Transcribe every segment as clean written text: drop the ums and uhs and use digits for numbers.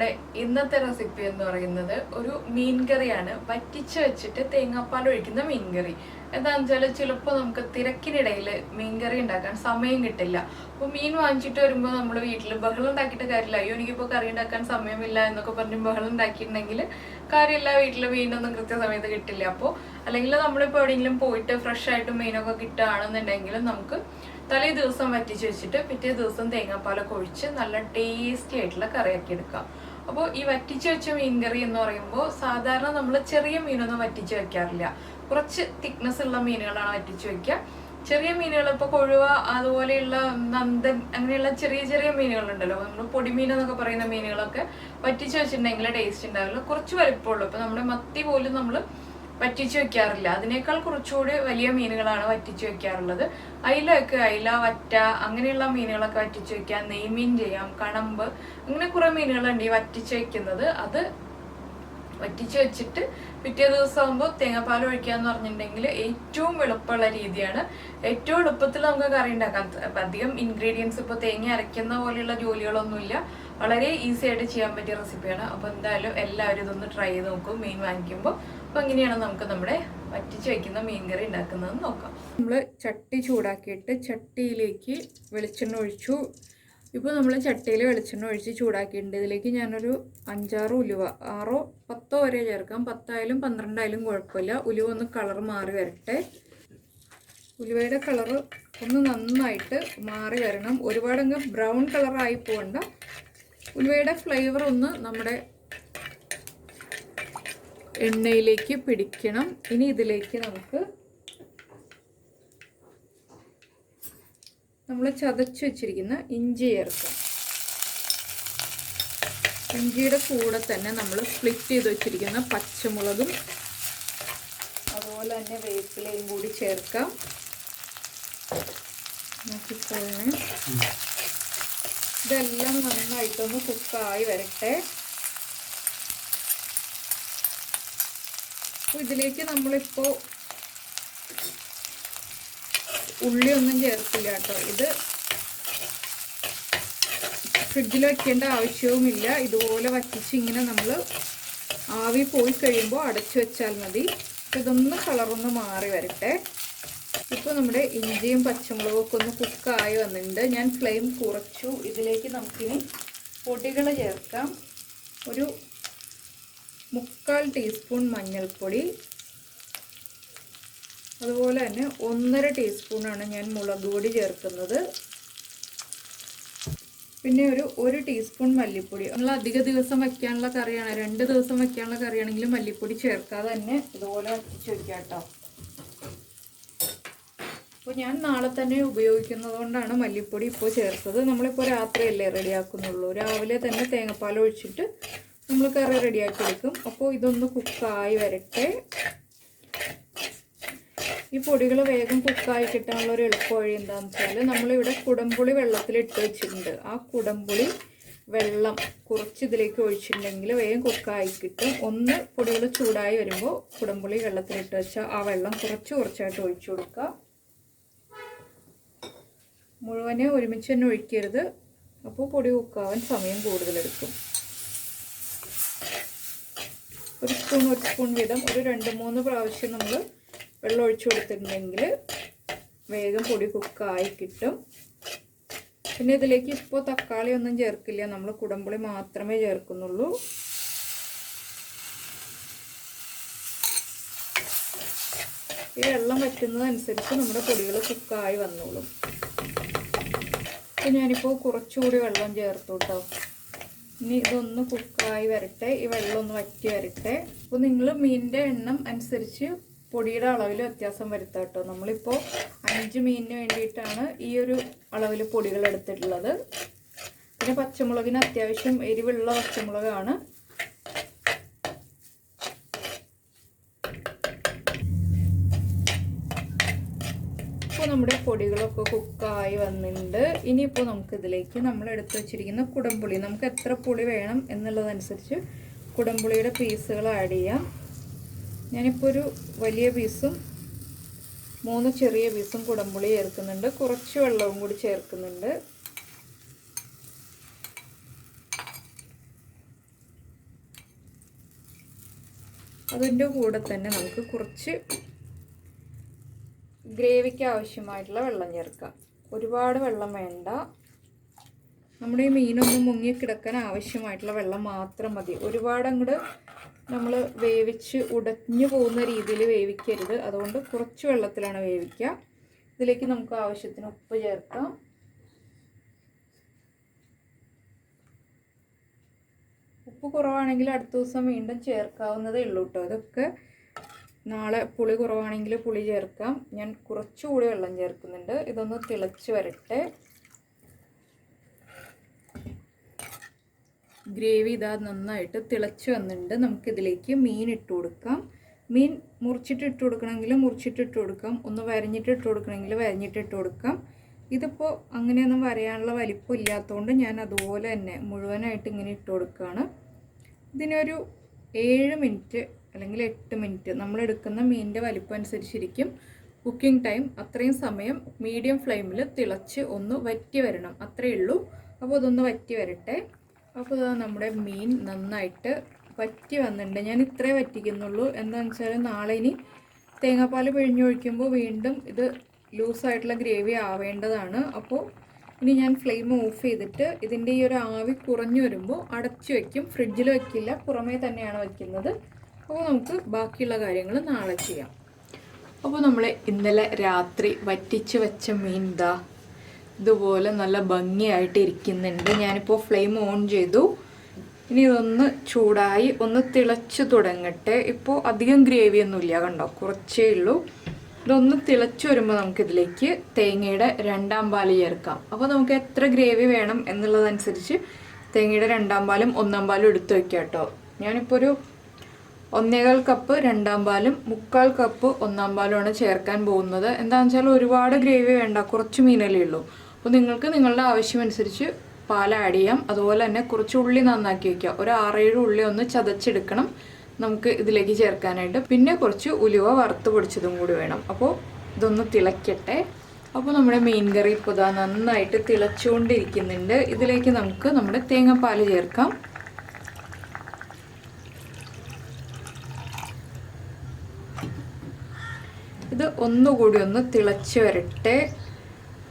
നമ്മുടെ ഇന്നത്തെ റെസിപ്പി എന്ന് പറയുന്നത് ഒരു മീൻ കറിയാണ്. വറ്റിച്ച് വെച്ചിട്ട് തേങ്ങാപ്പാൽ ഒഴിക്കുന്ന മീൻ കറി. എന്താണെന്ന് വെച്ചാൽ ചിലപ്പോൾ നമുക്ക് തിരക്കിനിടയിൽ മീൻ കറി ഉണ്ടാക്കാൻ സമയം കിട്ടില്ല. അപ്പോൾ മീൻ വാങ്ങിച്ചിട്ട് വരുമ്പോൾ നമ്മൾ വീട്ടിൽ ബഹളം ഉണ്ടാക്കിയിട്ട് കാര്യമില്ല. അയ്യോ എനിക്കിപ്പോൾ കറി ഉണ്ടാക്കാൻ സമയമില്ല എന്നൊക്കെ പറഞ്ഞ് ബഹളം ഉണ്ടാക്കിയിട്ടുണ്ടെങ്കിൽ കാര്യമില്ല, വീട്ടിൽ മീനൊന്നും കൃത്യസമയത്ത് കിട്ടില്ല. അപ്പോൾ അല്ലെങ്കിൽ നമ്മളിപ്പോൾ എവിടെയെങ്കിലും പോയിട്ട് ഫ്രഷ് ആയിട്ട് മീനൊക്കെ കിട്ടുകയാണെന്നുണ്ടെങ്കിൽ നമുക്ക് തലേ ദിവസം വറ്റിച്ച് വെച്ചിട്ട് പിറ്റേ ദിവസം തേങ്ങാപ്പാലൊക്കെ ഒഴിച്ച് നല്ല ടേസ്റ്റി ആയിട്ടുള്ള കറിയാക്കി എടുക്കാം. അപ്പോൾ ഈ വറ്റിച്ച് വെച്ച മീൻ കറി എന്ന് പറയുമ്പോൾ സാധാരണ നമ്മൾ ചെറിയ മീനൊന്നും വറ്റിച്ച് വെക്കാറില്ല. കുറച്ച് തിക്നെസ് ഉള്ള മീനുകളാണ് വറ്റിച്ച് വെക്കുക. ചെറിയ മീനുകൾ ഇപ്പോൾ കൊഴുവ അതുപോലെയുള്ള നന്ദൻ അങ്ങനെയുള്ള ചെറിയ ചെറിയ മീനുകളുണ്ടല്ലോ, നമ്മൾ പൊടിമീൻ എന്നൊക്കെ പറയുന്ന മീനുകളൊക്കെ വറ്റിച്ച് വെച്ചിട്ടുണ്ടെങ്കിൽ ടേസ്റ്റ് ഉണ്ടാവില്ല. കുറച്ച് വലിപ്പമുള്ളൂ. ഇപ്പോൾ നമ്മുടെ മത്തി പോലും നമ്മൾ വറ്റിച്ച് വെക്കാറില്ല. അതിനേക്കാൾ കുറച്ചുകൂടി വലിയ മീനുകളാണ് വറ്റിച്ച് വെക്കാറുള്ളത്. അയിലൊക്കെ അയില, വറ്റ അങ്ങനെയുള്ള മീനുകളൊക്കെ വറ്റിച്ച് വെക്കാം. നെയ്മീൻ ചെയ്യാം, കണമ്പ്, അങ്ങനെ കുറെ മീനുകളുണ്ട് ഈ വറ്റിച്ച് വെക്കുന്നത്. അത് വറ്റിച്ച് വെച്ചിട്ട് പിറ്റേ ദിവസം ആകുമ്പോൾ തേങ്ങാപ്പാൽ ഒഴിക്കാന്ന് പറഞ്ഞിട്ടുണ്ടെങ്കിൽ ഏറ്റവും എളുപ്പമുള്ള രീതിയാണ്. ഏറ്റവും എളുപ്പത്തിൽ നമുക്ക് കറി ഉണ്ടാക്കാം. അധികം ഇൻഗ്രീഡിയൻസ് ഇപ്പോൾ തേങ്ങ അരയ്ക്കുന്ന പോലെയുള്ള ജോലികളൊന്നുമില്ല. വളരെ ഈസി ആയിട്ട് ചെയ്യാൻ പറ്റിയ റെസിപ്പിയാണ്. അപ്പോൾ എന്തായാലും എല്ലാവരും ഇതൊന്ന് ട്രൈ ചെയ്ത് നോക്കും മീൻ വാങ്ങിക്കുമ്പോൾ. അപ്പോൾ എങ്ങനെയാണ് നമുക്ക് നമ്മുടെ വറ്റിച്ച് വയ്ക്കുന്ന മീൻ കറി ഉണ്ടാക്കുന്നതെന്ന് നോക്കാം. നമ്മൾ ചട്ടി ചൂടാക്കിയിട്ട് ചട്ടിയിലേക്ക് വെളിച്ചെണ്ണ ഒഴിച്ചു. ഇപ്പോൾ നമ്മൾ ചട്ടിയിൽ വെളിച്ചെണ്ണ ഒഴിച്ച് ചൂടാക്കിയിട്ടുണ്ട്. ഇതിലേക്ക് ഞാനൊരു 5-6 ഉലുവ, 6 10 വരെ ചേർക്കാം. 10 12 കുഴപ്പമില്ല. ഉലുവ ഒന്ന് കളർ മാറി വരട്ടെ. ഉലുവയുടെ കളറ് ഒന്ന് നന്നായിട്ട് മാറി വരണം. ഒരുപാടങ്ങ് ബ്രൗൺ കളറായി പോകണ്ട. ഉലുവയുടെ ഫ്ലേവർ ഒന്ന് നമ്മുടെ എണ്ണയിലേക്ക് പിടിക്കണം. ഇനി ഇതിലേക്ക് നമുക്ക് നമ്മൾ ചതച്ച് വെച്ചിരിക്കുന്ന ഇഞ്ചി ചേർക്കാം. ഇഞ്ചിയുടെ കൂടെ തന്നെ നമ്മൾ സ്പ്ലിറ്റ് ചെയ്ത് വെച്ചിരിക്കുന്ന പച്ചമുളകും അതുപോലെ തന്നെ വേപ്പിലയും കൂടി ചേർക്കാം. നോക്കിക്കോളേ, ഇതെല്ലാം നന്നായിട്ടൊന്ന് കുക്കായി വരട്ടെ. ഇതിലേക്ക് നമ്മളിപ്പോൾ ഉള്ളിയൊന്നും ചേർക്കില്ല കേട്ടോ. ഇത് ഫ്രിഡ്ജിൽ വെക്കേണ്ട ആവശ്യവുമില്ല. ഇതുപോലെ വറ്റിച്ച് ഇങ്ങനെ നമ്മൾ ആവി പോയി കഴിയുമ്പോൾ അടച്ചു വെച്ചാൽ മതി. ഇതൊന്ന് കളറൊന്ന് മാറി വരട്ടെ. ഇപ്പോൾ നമ്മുടെ ഇഞ്ചിയും പച്ചമുളകും ഒക്കെ ഒന്ന് കുക്കായി വന്നിട്ടുണ്ട്. ഞാൻ ഫ്ലെയിം കുറച്ചു. ഇതിലേക്ക് നമുക്കിനി പൊടികൾ ചേർക്കാം. ഒരു 3/4 ടീസ്പൂൺ മഞ്ഞൾപ്പൊടി, അതുപോലെ തന്നെ 1.5 ടീസ്പൂണാണ് ഞാൻ മുളക് പൊടി ചേർക്കുന്നത്. പിന്നെ ഒരു 1 ടീസ്പൂൺ മല്ലിപ്പൊടി. നമ്മൾ അധിക ദിവസം വയ്ക്കാനുള്ള കറിയാണ്, 2 ദിവസം വയ്ക്കാനുള്ള കറിയാണെങ്കിൽ മല്ലിപ്പൊടി ചേർക്കാതെ തന്നെ ഇതുപോലെ വറ്റിച്ച് വയ്ക്കാം കേട്ടോ. അപ്പോൾ ഞാൻ നാളെ തന്നെ ഉപയോഗിക്കുന്നത് കൊണ്ടാണ് മല്ലിപ്പൊടി ഇപ്പോൾ ചേർത്തത്. നമ്മളിപ്പോൾ രാത്രിയല്ലേ റെഡിയാക്കുന്നുള്ളൂ. രാവിലെ തന്നെ തേങ്ങാപ്പാൽ ഒഴിച്ചിട്ട് നമ്മൾ കറി റെഡിയാക്കി എടുക്കും. അപ്പോൾ ഇതൊന്ന് കുക്കായി വരട്ടെ. ഈ പൊടികൾ വേഗം കുക്കായി കിട്ടാനുള്ള ഒരു എളുപ്പ വഴി എന്താണെന്ന് വെച്ചാൽ നമ്മളിവിടെ കുടംപുളി വെള്ളത്തിലിട്ട് വെച്ചിട്ടുണ്ട്. ആ കുടംപുളി വെള്ളം കുറച്ച് ഇതിലേക്ക് ഒഴിച്ചിട്ടുണ്ടെങ്കിൽ വേഗം കുക്കായി കിട്ടും. ഒന്ന് പൊടികൾ ചൂടായി വരുമ്പോൾ കുടംപുളി വെള്ളത്തിലിട്ട് വെച്ചാൽ ആ വെള്ളം കുറച്ചായിട്ട് ഒഴിച്ചു കൊടുക്കുക. മുഴുവനെ ഒരുമിച്ച് തന്നെ ഒഴിക്കരുത്. അപ്പോൾ പൊടി കുക്കാവാൻ സമയം കൂടുതലെടുക്കും. ഒരു സ്പൂൺ വീതം ഒരു 2-3 പ്രാവശ്യം നമ്മൾ വെള്ളം ഒഴിച്ചു കൊടുത്തിട്ടുണ്ടെങ്കിൽ വേഗം പൊടി കുക്കായി കിട്ടും. പിന്നെ ഇതിലേക്ക് ഇപ്പോൾ തക്കാളി ഒന്നും ചേർക്കില്ല. നമ്മൾ കുടംപുളി മാത്രമേ ചേർക്കുന്നുള്ളൂ. ഈ വെള്ളം വറ്റുന്നതനുസരിച്ച് നമ്മുടെ പൊടികൾ കുക്കായി വന്നോളും. അപ്പോൾ ഞാനിപ്പോൾ കുറച്ചുകൂടി വെള്ളം ചേർത്തു കേട്ടോ. ഇനി ഇതൊന്ന് കുക്കായി വരട്ടെ. ഈ വെള്ളം ഒന്ന് വറ്റി വരട്ടെ. അപ്പോൾ നിങ്ങൾ മീനിൻ്റെ എണ്ണം അനുസരിച്ച് പൊടിയുടെ അളവിൽ വ്യത്യാസം വരുത്താം കേട്ടോ. നമ്മളിപ്പോൾ 5 മീനിന് വേണ്ടിയിട്ടാണ് ഈ ഒരു അളവിൽ പൊടികൾ എടുത്തിട്ടുള്ളത്. പിന്നെ പച്ചമുളകിന് അത്യാവശ്യം എരിവുള്ള പച്ചമുളകാണ്. ഇപ്പോൾ നമ്മുടെ പൊടികളൊക്കെ കുക്കായി വന്നിട്ടുണ്ട്. ഇനിയിപ്പോൾ നമുക്കിതിലേക്ക് നമ്മൾ എടുത്ത് വെച്ചിരിക്കുന്ന കുടംപുളി, നമുക്ക് എത്ര പുളി വേണം എന്നുള്ളതനുസരിച്ച് കുടംപുളിയുടെ പീസുകൾ ആഡ് ചെയ്യാം. ഞാനിപ്പോൾ ഒരു വലിയ പീസും 3 ചെറിയ പീസും കുടംപുളി ചേർക്കുന്നുണ്ട്. കുറച്ച് വെള്ളവും കൂടി ചേർക്കുന്നുണ്ട്. അതിൻ്റെ കൂടെ തന്നെ നമുക്ക് കുറച്ച് ഗ്രേവിക്ക് ആവശ്യമായിട്ടുള്ള വെള്ളം ചേർക്കാം. ഒരുപാട് വെള്ളം വേണ്ട. നമ്മുടെ ഈ മീനൊന്ന് മുങ്ങിക്കിടക്കാൻ ആവശ്യമായിട്ടുള്ള വെള്ളം മാത്രം മതി. ഒരുപാട് അങ്ങോട്ട് നമ്മൾ വേവിച്ച് ഉടഞ്ഞു പോകുന്ന രീതിയിൽ വേവിക്കരുത്. അതുകൊണ്ട് കുറച്ച് വെള്ളത്തിലാണ് വേവിക്കുക. ഇതിലേക്ക് നമുക്ക് ആവശ്യത്തിന് ഉപ്പ് ചേർക്കാം. ഉപ്പ് കുറവാണെങ്കിൽ അടുത്ത ദിവസം വീണ്ടും ചേർക്കാവുന്നതേ ഉള്ളൂ കേട്ടോ. ഇതൊക്കെ നാളെ പുളി കുറവാണെങ്കിൽ പുളി ചേർക്കാം. ഞാൻ കുറച്ചുകൂടി വെള്ളം ചേർക്കുന്നുണ്ട്. ഇതൊന്ന് തിളച്ച് വരട്ടെ. ഗ്രേവി ഇതാ നന്നായിട്ട് തിളച്ച് വന്നിട്ടുണ്ട്. നമുക്കിതിലേക്ക് മീൻ ഇട്ട് കൊടുക്കാം. മീൻ മുറിച്ചിട്ട് ഇട്ട് കൊടുക്കണമെങ്കിൽ മുറിച്ചിട്ട് ഇട്ട് കൊടുക്കാം. ഒന്ന് വരഞ്ഞിട്ട് ഇട്ട് കൊടുക്കണമെങ്കിൽ വരഞ്ഞിട്ട് ഇട്ട് കൊടുക്കാം. ഇതിപ്പോൾ അങ്ങനെയൊന്നും വരയാനുള്ള വലിപ്പം ഇല്ലാത്തതുകൊണ്ട് ഞാൻ അതുപോലെ തന്നെ മുഴുവനായിട്ട് ഇങ്ങനെ ഇട്ട് കൊടുക്കുകയാണ്. ഇതിനൊരു 7 മിനിറ്റ് അല്ലെങ്കിൽ 8 മിനിറ്റ് നമ്മളെടുക്കുന്ന മീനിൻ്റെ വലിപ്പം അനുസരിച്ചിരിക്കും കുക്കിംഗ് ടൈം. അത്രയും സമയം മീഡിയം ഫ്ലെയിമിൽ തിളച്ച് ഒന്ന് വറ്റി വരണം, അത്രയേ ഉള്ളൂ. അപ്പോൾ അതൊന്ന് വറ്റി വരട്ടെ. അപ്പോൾ നമ്മുടെ മീൻ നന്നായിട്ട് വറ്റി വന്നിട്ടുണ്ട്. ഞാൻ ഇത്രേ വറ്റിക്കുന്നുള്ളൂ. എന്താണെന്ന് വെച്ചാൽ നാളെ ഇനി തേങ്ങാപ്പാൽ പിഴിഞ്ഞൊഴിക്കുമ്പോൾ വീണ്ടും ഇത് ലൂസായിട്ടുള്ള ഗ്രേവി ആവേണ്ടതാണ്. അപ്പോൾ ഇനി ഞാൻ ഫ്ലെയിം ഓഫ് ചെയ്തിട്ട് ഇതിൻ്റെ ഈ ഒരു ആവി കുറഞ്ഞു വരുമ്പോൾ അടച്ചു വയ്ക്കും. ഫ്രിഡ്ജിൽ വയ്ക്കില്ല, പുറമേ തന്നെയാണ് വയ്ക്കുന്നത്. അപ്പോൾ നമുക്ക് ബാക്കിയുള്ള കാര്യങ്ങൾ നാളെ ചെയ്യാം. അപ്പോൾ നമ്മൾ ഇന്നലെ രാത്രി വറ്റിച്ച് വെച്ച മീൻ ഇതാ ഇതുപോലെ നല്ല ഭംഗിയായിട്ട് ഇരിക്കുന്നുണ്ട്. ഞാനിപ്പോൾ ഫ്ലെയിം ഓൺ ചെയ്തു. ഇനി ഇതൊന്ന് ചൂടായി ഒന്ന് തിളച്ച് തുടങ്ങട്ടെ. ഇപ്പോൾ അധികം ഗ്രേവിയൊന്നുമില്ല, കണ്ടോ, കുറച്ചേ ഉള്ളൂ. ഇതൊന്ന് തിളച്ച് വരുമ്പോൾ നമുക്കിതിലേക്ക് തേങ്ങയുടെ 2ാം പാല് ചേർക്കാം. അപ്പോൾ നമുക്ക് എത്ര ഗ്രേവി വേണം എന്നുള്ളതനുസരിച്ച് തേങ്ങയുടെ 2ാം പാലും 1ാം പാലും എടുത്ത് വയ്ക്കാം കേട്ടോ. ഞാനിപ്പോൾ ഒരു 1.25 കപ്പ് 2ാം പാലും 3/4 കപ്പ് 1ാം പാലുമാണ് ചേർക്കാൻ പോകുന്നത്. എന്താണെന്ന് വെച്ചാൽ ഒരുപാട് ഗ്രേവി വേണ്ട, കുറച്ച് മീനല്ലേ ഉള്ളൂ. അപ്പോൾ നിങ്ങൾക്ക് നിങ്ങളുടെ ആവശ്യമനുസരിച്ച് പാൽ ആഡ് ചെയ്യാം. അതുപോലെ തന്നെ കുറച്ച് ഉള്ളി നന്നാക്കി വയ്ക്കുക. ഒരു 6-7 ഉള്ളി ഒന്ന് ചതച്ചെടുക്കണം നമുക്ക് ഇതിലേക്ക് ചേർക്കാനായിട്ട്. പിന്നെ കുറച്ച് ഉലുവ വറുത്ത് പൊടിച്ചതും കൂടി വേണം. അപ്പോൾ ഇതൊന്ന് തിളയ്ക്കട്ടെ. അപ്പോൾ നമ്മുടെ മീൻ കറി ഇപ്പോൾ ഇതാ നന്നായിട്ട് തിളച്ചുകൊണ്ടിരിക്കുന്നുണ്ട്. ഇതിലേക്ക് നമുക്ക് നമ്മുടെ തേങ്ങാപ്പാൽ ചേർക്കാം. ഇത് ഒന്നുകൂടി ഒന്ന് തിളച്ച് വരട്ടെ.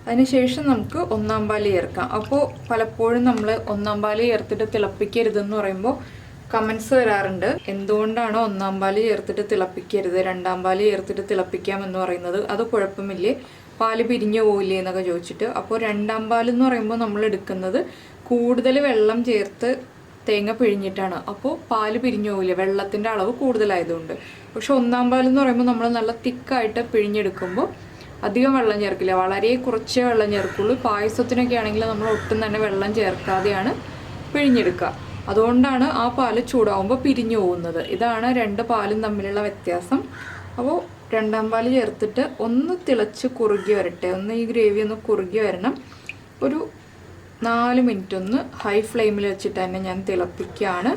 അതിനുശേഷം നമുക്ക് 1ാം പാല് ചേർക്കാം. അപ്പോൾ പലപ്പോഴും നമ്മൾ 1ാം പാല് ചേർത്തിട്ട് തിളപ്പിക്കരുതെന്ന് പറയുമ്പോൾ കമൻസ് വരാറുണ്ട്. എന്തുകൊണ്ടാണ് 1ാം പാല് ചേർത്തിട്ട് തിളപ്പിക്കരുത്, 2ാം പാല് ചേർത്തിട്ട് തിളപ്പിക്കാമെന്ന് പറയുന്നത്? അത് കുഴപ്പമില്ലേ, പാല് പിരിഞ്ഞു പോയില്ലേ എന്നൊക്കെ ചോദിച്ചിട്ട്. അപ്പോൾ 2ാം പാലെന്ന് പറയുമ്പോൾ നമ്മൾ എടുക്കുന്നത് കൂടുതൽ വെള്ളം ചേർത്ത് തേങ്ങ പിഴിഞ്ഞിട്ടാണ്. അപ്പോൾ പാല് പിരിഞ്ഞു പോകില്ല, വെള്ളത്തിൻ്റെ അളവ് കൂടുതലായതുകൊണ്ട്. പക്ഷെ 1ാം പാലെന്ന് പറയുമ്പോൾ നമ്മൾ നല്ല തിക്കായിട്ട് പിഴിഞ്ഞെടുക്കുമ്പോൾ അധികം വെള്ളം ചേർക്കില്ല, വളരെ കുറച്ചേ വെള്ളം ചേർക്കുള്ളൂ. പായസത്തിനൊക്കെ ആണെങ്കിൽ നമ്മൾ ഒട്ടും തന്നെ വെള്ളം ചേർക്കാതെയാണ് പിഴിഞ്ഞെടുക്കുക. അതുകൊണ്ടാണ് ആ പാല് ചൂടാവുമ്പോൾ പിരിഞ്ഞു പോകുന്നത്. ഇതാണ് 2 പാലും തമ്മിലുള്ള വ്യത്യാസം. അപ്പോൾ 2ാം പാല് ചേർത്തിട്ട് ഒന്ന് തിളച്ച് കുറുകി വരട്ടെ. ഒന്ന് ഈ ഗ്രേവി ഒന്ന് കുറുകി വരണം. ഒരു 4 മിനിറ്റ് ഒന്ന് ഹൈ ഫ്ലെയിമിൽ വെച്ചിട്ട് തന്നെ ഞാൻ തിളപ്പിക്കുകയാണ്.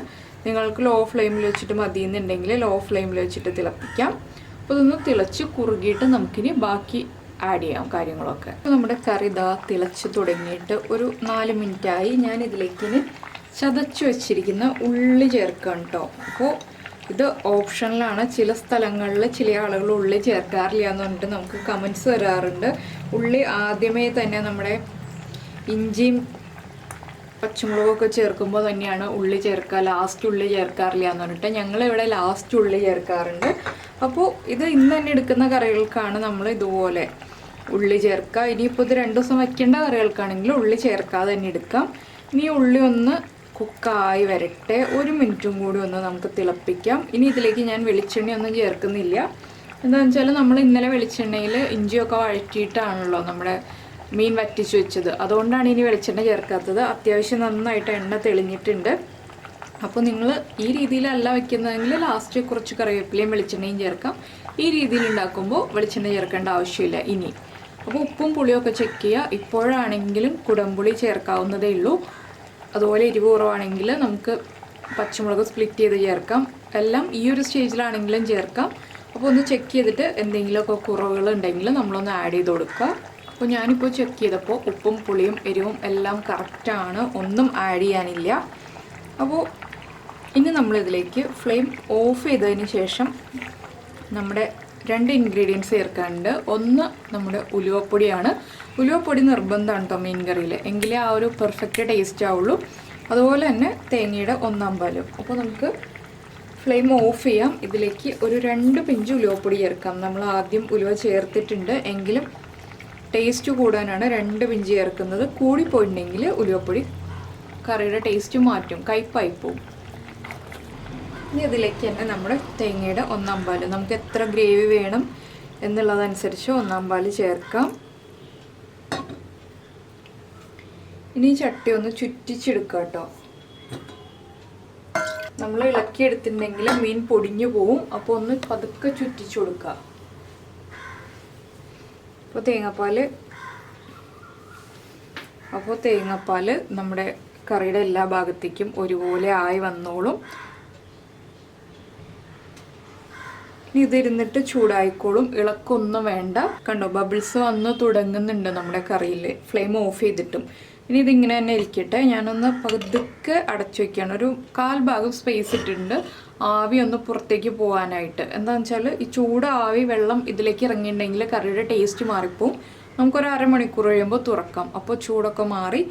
നിങ്ങൾക്ക് ലോ ഫ്ലെയിമിൽ വെച്ചിട്ട് മതിയെന്നുണ്ടെങ്കിൽ ലോ ഫ്ലെയിമിൽ വെച്ചിട്ട് തിളപ്പിക്കാം. അപ്പോൾ ഇതൊന്ന് തിളച്ച് കുറുകിയിട്ട് നമുക്കിനി ബാക്കി ആഡ് ചെയ്യാം കാര്യങ്ങളൊക്കെ. അപ്പോൾ നമ്മുടെ കറി ഇതാ തിളച്ച് തുടങ്ങിയിട്ട് ഒരു 4 മിനിറ്റായി. ഞാൻ ഇതിലേക്കിനി ചതച്ച് വെച്ചിരിക്കുന്ന ഉള്ളി ചേർക്കാം കേട്ടോ. അപ്പോൾ ഇത് ഓപ്ഷനിലാണ്. ചില സ്ഥലങ്ങളിൽ ചില ആളുകൾ ഉള്ളി ചേർക്കാറില്ല എന്ന് പറഞ്ഞിട്ട് നമുക്ക് കമൻസ് വരാറുണ്ട്. ഉള്ളി ആദ്യമേ തന്നെ നമ്മുടെ ഇഞ്ചിയും പച്ചമുളകൊക്കെ ചേർക്കുമ്പോൾ തന്നെയാണ് ഉള്ളി ചേർക്കുക, ലാസ്റ്റ് ഉള്ളി ചേർക്കാറില്ല എന്ന് പറഞ്ഞിട്ട് ഞങ്ങളിവിടെ ലാസ്റ്റ് ഉള്ളി ചേർക്കാറുണ്ട്. അപ്പോൾ ഇത് ഇന്ന് തന്നെ എടുക്കുന്ന കറികൾക്കാണ് നമ്മൾ ഇതുപോലെ ഉള്ളി ചേർക്കുക. ഇനിയിപ്പോൾ ഇത് 2 ദിവസം വയ്ക്കേണ്ട കറികൾക്കാണെങ്കിൽ ഉള്ളി ചേർക്കാതെ തന്നെ എടുക്കാം. ഇനി ഉള്ളി ഒന്ന് കുക്കായി വരട്ടെ. 1 മിനിറ്റും കൂടി ഒന്ന് നമുക്ക് തിളപ്പിക്കാം. ഇനി ഇതിലേക്ക് ഞാൻ വെളിച്ചെണ്ണയൊന്നും ചേർക്കുന്നില്ല. എന്താണെന്ന് വെച്ചാൽ നമ്മൾ ഇന്നലെ വെളിച്ചെണ്ണയിൽ ഇഞ്ചിയൊക്കെ വഴറ്റിയിട്ടാണല്ലോ നമ്മുടെ മീൻ വറ്റിച്ച് വെച്ചത്. അതുകൊണ്ടാണ് ഇനി വെളിച്ചെണ്ണ ചേർക്കാത്തത്. അത്യാവശ്യം നന്നായിട്ട് എണ്ണ തെളിഞ്ഞിട്ടുണ്ട്. അപ്പോൾ നിങ്ങൾ ഈ രീതിയിലല്ല വെക്കുന്നതെങ്കിൽ ലാസ്റ്റ് കുറച്ച് കറിവേപ്പിലയും വെളിച്ചെണ്ണയും ചേർക്കാം. ഈ രീതിയിൽ ഉണ്ടാക്കുമ്പോൾ വെളിച്ചെണ്ണ ചേർക്കേണ്ട ആവശ്യമില്ല ഇനി. അപ്പോൾ ഉപ്പും പുളിയൊക്കെ ചെക്ക് ചെയ്യുക. ഇപ്പോഴാണെങ്കിലും കുടംപുളി ചേർക്കാവുന്നതേ ഉള്ളൂ. അതുപോലെ എരിവ് കുറവാണെങ്കിൽ നമുക്ക് പച്ചമുളക് സ്പ്ലിറ്റ് ചെയ്ത് ചേർക്കാം. എല്ലാം ഈ ഒരു സ്റ്റേജിലാണെങ്കിലും ചേർക്കാം. അപ്പോൾ ഒന്ന് ചെക്ക് ചെയ്തിട്ട് എന്തെങ്കിലുമൊക്കെ കുറവുകളുണ്ടെങ്കിൽ നമ്മളൊന്ന് ആഡ് ചെയ്ത് കൊടുക്കുക. അപ്പോൾ ഞാനിപ്പോൾ ചെക്ക് ചെയ്തപ്പോൾ ഉപ്പും പുളിയും എരിവും എല്ലാം കറക്റ്റാണ്, ഒന്നും ആഡ് ചെയ്യാനില്ല. അപ്പോൾ ഇനി നമ്മളിതിലേക്ക് ഫ്ലെയിം ഓഫ് ചെയ്തതിന് ശേഷം നമ്മുടെ 2 ഇൻഗ്രീഡിയൻസ് ചേർക്കാനുണ്ട്. ഒന്ന് നമ്മുടെ ഉലുവപ്പൊടിയാണ്. ഉലുവപ്പൊടി നിർബന്ധമാണ് കേട്ടോ മീൻ കറിയിൽ, എങ്കിലേ ആ ഒരു പെർഫെക്റ്റ് ടേസ്റ്റ് ആവുള്ളൂ. അതുപോലെ തന്നെ തേങ്ങയുടെ 1/4 പാലും. അപ്പോൾ നമുക്ക് ഫ്ലെയിം ഓഫ് ചെയ്യാം. ഇതിലേക്ക് ഒരു 2 പിഞ്ച് ഉലുവപ്പൊടി ചേർക്കാം. നമ്മൾ ആദ്യം ഉലുവ ചേർത്തിട്ടുണ്ട്, എങ്കിലും ടേസ്റ്റ് കൂടാനാണ് 2 പിഞ്ച് ചേർക്കുന്നത്. കൂടിപ്പോയിട്ടുണ്ടെങ്കിൽ ഉലുവപ്പൊടി കറിയുടെ ടേസ്റ്റ് മാറ്റും, കയ്പ്പായി പോവും. ഇനി ഇതിലേക്ക് തന്നെ നമ്മുടെ തേങ്ങയുടെ 1/4 പാല്, നമുക്ക് എത്ര ഗ്രേവി വേണം എന്നുള്ളതനുസരിച്ച് 1/4 പാല് ചേർക്കാം. ഇനി ചട്ടി ഒന്ന് ചുറ്റിച്ചെടുക്കുക കേട്ടോ. നമ്മൾ ഇളക്കിയെടുത്തിട്ടുണ്ടെങ്കിൽ മീൻ പൊടിഞ്ഞു പോവും. അപ്പോൾ ഒന്ന് പതുക്കെ ചുറ്റിച്ചു കൊടുക്കുക. അപ്പോൾ തേങ്ങാപ്പാൽ നമ്മുടെ കറിയുടെ എല്ലാ ഭാഗത്തേക്കും ഒരുപോലെ ആയി വന്നോളും. ഇനി ഇതിരുന്നിട്ട് ചൂടായിക്കോളും, ഇളക്കൊന്നും വേണ്ട. കണ്ടോ, ബബിൾസ് വന്ന് തുടങ്ങുന്നുണ്ട് നമ്മുടെ കറിയിൽ, ഫ്ലെയിം ഓഫ് ചെയ്തിട്ടും. ഇനി ഇതിങ്ങനെ തന്നെ ഇരിക്കട്ടെ. ഞാനൊന്ന് പതുക്കെ അടച്ചു വയ്ക്കുകയാണ്. ഒരു 1/4 ഭാഗം സ്പേസ് ഇട്ടിട്ടുണ്ട്, ആവി ഒന്ന് പുറത്തേക്ക് പോകാനായിട്ട്. എന്താണെന്ന് വെച്ചാൽ ഈ ചൂട് ആവി വെള്ളം ഇതിലേക്ക് ഇറങ്ങിയിട്ടുണ്ടെങ്കിൽ കറിയുടെ ടേസ്റ്റ് മാറിപ്പോവും. നമുക്കൊരു അരമണിക്കൂർ കഴിയുമ്പോൾ തുറക്കാം. അപ്പോൾ ചൂടൊക്കെ മാറി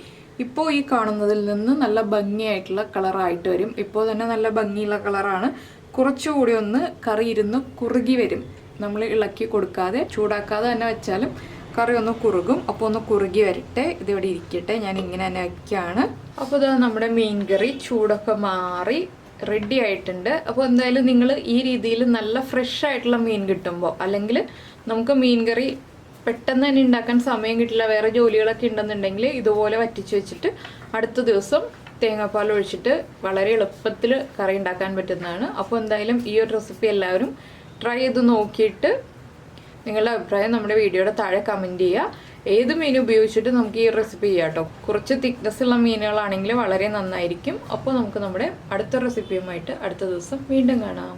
ഇപ്പോൾ ഈ കാണുന്നതിൽ നിന്ന് നല്ല ഭംഗിയായിട്ടുള്ള കളറായിട്ട് വരും. ഇപ്പോൾ തന്നെ നല്ല ഭംഗിയുള്ള കളറാണ്. കുറച്ചുകൂടി ഒന്ന് കറി ഇരുന്ന് കുറുകി വരും. നമ്മൾ ഇളക്കി കൊടുക്കാതെ ചൂടാക്കാതെ തന്നെ വെച്ചാലും കറി ഒന്ന് കുറുകും. അപ്പോൾ ഒന്ന് കുറുകി വരട്ടെ, ഇതിവിടെ ഇരിക്കട്ടെ. ഞാൻ ഇങ്ങനെ തന്നെ വയ്ക്കുകയാണ്. അപ്പോൾ ഇതാ നമ്മുടെ മീൻ കറി ചൂടൊക്കെ മാറി റെഡി ആയിട്ടുണ്ട്. അപ്പോൾ എന്തായാലും നിങ്ങൾ ഈ രീതിയിൽ നല്ല ഫ്രഷ് ആയിട്ടുള്ള മീൻ കിട്ടുമ്പോൾ, അല്ലെങ്കിൽ നമുക്ക് മീൻ കറി പെട്ടെന്ന് തന്നെ ഉണ്ടാക്കാൻ സമയം കിട്ടില്ല, വേറെ ജോലികളൊക്കെ ഉണ്ടെന്നുണ്ടെങ്കിൽ ഇതുപോലെ വറ്റിച്ച് വെച്ചിട്ട് അടുത്ത ദിവസം തേങ്ങാപ്പാൽ ഒഴിച്ചിട്ട് വളരെ എളുപ്പത്തിൽ കറി ഉണ്ടാക്കാൻ പറ്റുന്നതാണ്. അപ്പോൾ എന്തായാലും ഈ ഒരു റെസിപ്പി എല്ലാവരും ട്രൈ ചെയ്ത് നോക്കിയിട്ട് നിങ്ങളുടെ അഭിപ്രായം നമ്മുടെ വീഡിയോയുടെ താഴെ കമൻറ്റ് ചെയ്യുക. ഏത് മീൻ ഉപയോഗിച്ചിട്ട് നമുക്ക് ഈ റെസിപ്പി ചെയ്യാം കേട്ടോ. കുറച്ച് തിക്നെസ് ഉള്ള മീനുകളാണെങ്കിൽ വളരെ നന്നായിരിക്കും. അപ്പോൾ നമുക്ക് നമ്മുടെ അടുത്ത റെസിപ്പിയുമായിട്ട് അടുത്ത ദിവസം വീണ്ടും കാണാം.